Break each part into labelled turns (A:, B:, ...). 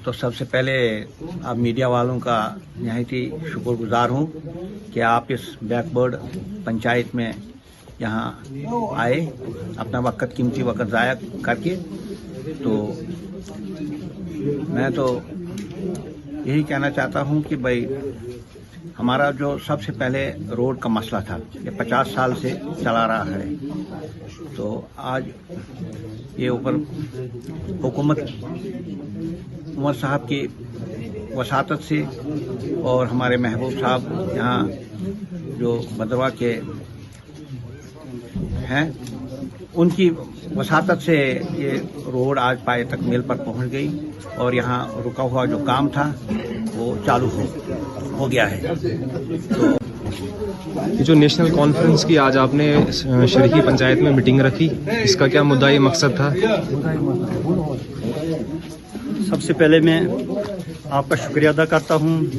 A: तो सबसे पहले आप मीडिया वालों का निहायत ही शुक्रगुजार हूँ कि आप इस बैकवर्ड पंचायत में यहाँ आए अपना कीमती वक्त ज़ाया करके। तो मैं तो यही कहना चाहता हूँ कि भाई हमारा जो सबसे पहले रोड का मसला था, ये 50 साल से चला रहा है। तो आज ये ऊपर हुकूमत उमर साहब की वसातत से और हमारे महबूब साहब यहाँ जो भद्रवाह के हैं, उनकी वसातत से ये रोड आज पाए तक मिल पर पहुंच गई और यहाँ रुका हुआ जो काम था वो चालू हो गया है। तो
B: ये जो नेशनल कॉन्फ्रेंस की आज आपने शरीकी पंचायत में मीटिंग रखी, इसका क्या मुद्दा ये मकसद था?
C: सबसे पहले मैं आपका शुक्रिया अदा करता हूँ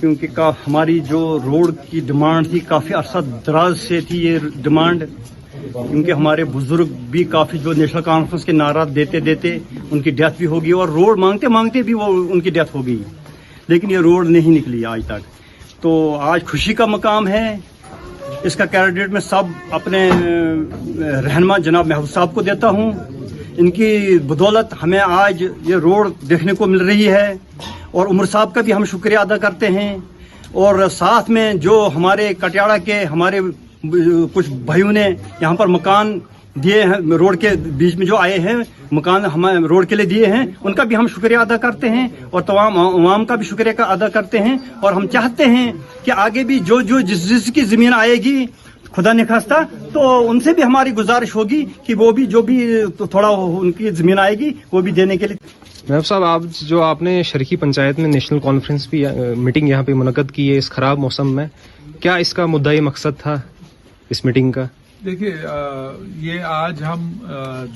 C: क्योंकि हमारी जो रोड की डिमांड थी, काफ़ी अरसा दराज से थी ये डिमांड, क्योंकि हमारे बुजुर्ग भी काफ़ी जो नेशनल कॉन्फ्रेंस के नारा देते देते उनकी डेथ भी हो गई और रोड मांगते मांगते भी वो उनकी डेथ हो गई, लेकिन ये रोड नहीं निकली आज तक। तो आज खुशी का मकाम है, इसका क्रेडिट मैं सब अपने रहनुमा जनाब महबूब साहब को देता हूँ। इनकी बदौलत हमें आज ये रोड देखने को मिल रही है और उमर साहब का भी हम शुक्रिया अदा करते हैं। और साथ में जो हमारे कटियाड़ा के हमारे कुछ भाइयों ने यहाँ पर मकान दिए हैं, रोड के बीच में जो आए हैं मकान हमारे रोड के लिए दिए हैं, उनका भी हम शुक्रिया अदा करते हैं और तमाम अवाम का भी शुक्रिया अदा करते हैं। और हम चाहते हैं कि आगे भी जो जिसकी ज़मीन आएगी खुदा ने खास्ता, तो उनसे भी हमारी गुजारिश होगी कि वो भी जो भी थोड़ा उनकी ज़मीन आएगी वो भी देने के लिए।
B: महबूब साहब, आप जो आपने शरीकी पंचायत में नेशनल कॉन्फ्रेंस भी मीटिंग यहाँ पे मुनक्कद की है इस खराब मौसम में, क्या इसका मुद्दा ये मकसद था इस मीटिंग का?
D: देखिए, ये आज हम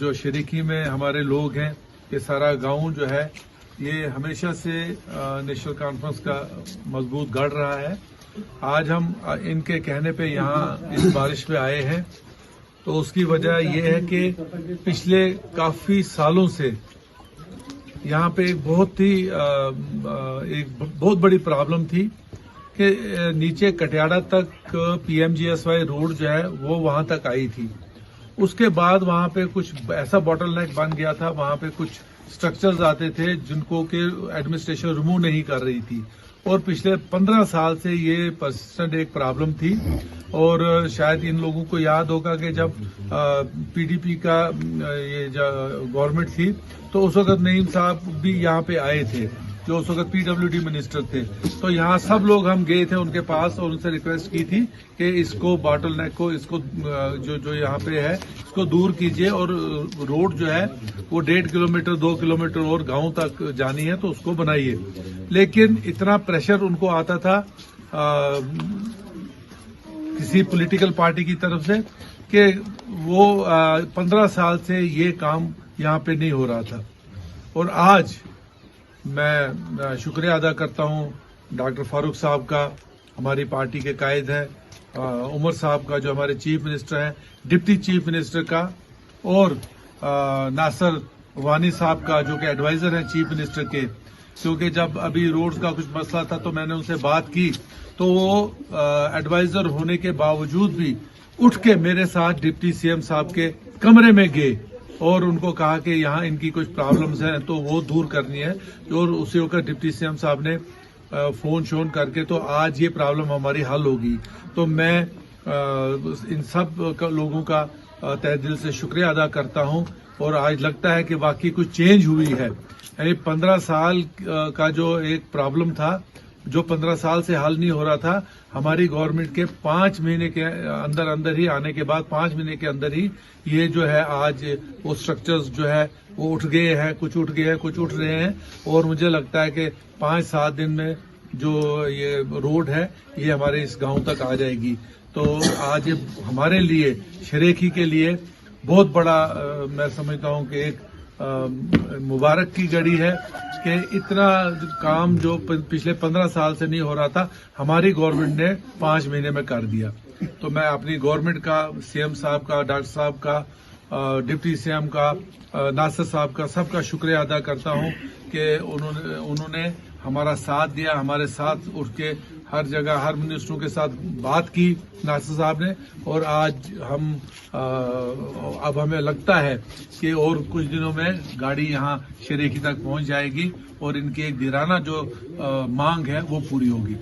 D: जो शरीकी में हमारे लोग हैं, ये सारा गांव जो है ये हमेशा से नेशनल कॉन्फ्रेंस का मजबूत गढ़ रहा है। आज हम इनके कहने पे यहाँ इस बारिश पे आए हैं, तो उसकी वजह ये है कि पिछले काफी सालों से यहाँ पे एक बहुत बड़ी प्रॉब्लम थी कि नीचे कटियाड़ा तक PMGSY रोड जो है वो वहां तक आई थी। उसके बाद वहां पे कुछ ऐसा बॉटलनेक बन गया था, वहां पे कुछ स्ट्रक्चर्स आते थे जिनको कि एडमिनिस्ट्रेशन रिमूव नहीं कर रही थी और पिछले 15 साल से ये परसिस्टेंट एक प्रॉब्लम थी। और शायद इन लोगों को याद होगा कि जब PDP का ये गवर्नमेंट थी तो उस वक्त नईम साहब भी यहाँ पे आए थे जो उस वक्त PWD मिनिस्टर थे। तो यहाँ सब लोग हम गए थे उनके पास और उनसे रिक्वेस्ट की थी कि इसको बॉटलनेक को इसको जो यहाँ पे है इसको दूर कीजिए और रोड जो है वो 1.5 किलोमीटर 2 किलोमीटर और गांव तक जानी है तो उसको बनाइए। लेकिन इतना प्रेशर उनको आता था किसी पॉलिटिकल पार्टी की तरफ से कि वो 15 साल से ये काम यहाँ पे नहीं हो रहा था। और आज मैं शुक्रिया अदा करता हूँ डॉक्टर फारूक साहब का, हमारी पार्टी के कायद हैं, उमर साहब का जो हमारे चीफ मिनिस्टर हैं, डिप्टी चीफ मिनिस्टर का, और नासर वानी साहब का जो कि एडवाइजर हैं चीफ मिनिस्टर के। क्योंकि जब अभी रोड्स का कुछ मसला था तो मैंने उनसे बात की तो वो एडवाइजर होने के बावजूद भी उठ के मेरे साथ डिप्टी CM साहब के कमरे में गए और उनको कहा कि यहाँ इनकी कुछ प्रॉब्लम्स हैं तो वो दूर करनी है। और उसी वक्त डिप्टी CM साहब ने फोन शोन करके तो आज ये प्रॉब्लम हमारी हल होगी। तो मैं इन सब लोगों का तहे दिल से शुक्रिया अदा करता हूँ और आज लगता है कि वाकई कुछ चेंज हुई है। यानी 15 साल का जो एक प्रॉब्लम था जो 15 साल से हल नहीं हो रहा था, हमारी गवर्नमेंट के 5 महीने के अंदर ही आने के बाद 5 महीने के अंदर ही ये जो है आज वो स्ट्रक्चर्स जो है वो उठ गए हैं, कुछ उठ गए हैं, कुछ उठ रहे हैं। और मुझे लगता है कि 5-7 दिन में जो ये रोड है ये हमारे इस गांव तक आ जाएगी। तो आज ये हमारे लिए शरीकी के लिए बहुत बड़ा मैं समझता हूँ कि एक मुबारक की घड़ी है कि इतना काम जो पिछले 15 साल से नहीं हो रहा था हमारी गवर्नमेंट ने 5 महीने में कर दिया। तो मैं अपनी गवर्नमेंट का, CM साहब का, डॉक्टर साहब का डिप्टी सीएम का, नासिर साहब का, सबका शुक्रिया अदा करता हूं कि उन्होंने हमारा साथ दिया, हमारे साथ उठ के हर जगह हर मिनिस्टरों के साथ बात की नासिर साहब ने। और आज हम अब हमें लगता है कि और कुछ दिनों में गाड़ी यहाँ शरीकी तक पहुंच जाएगी और इनकी एक धीराना जो मांग है वो पूरी होगी।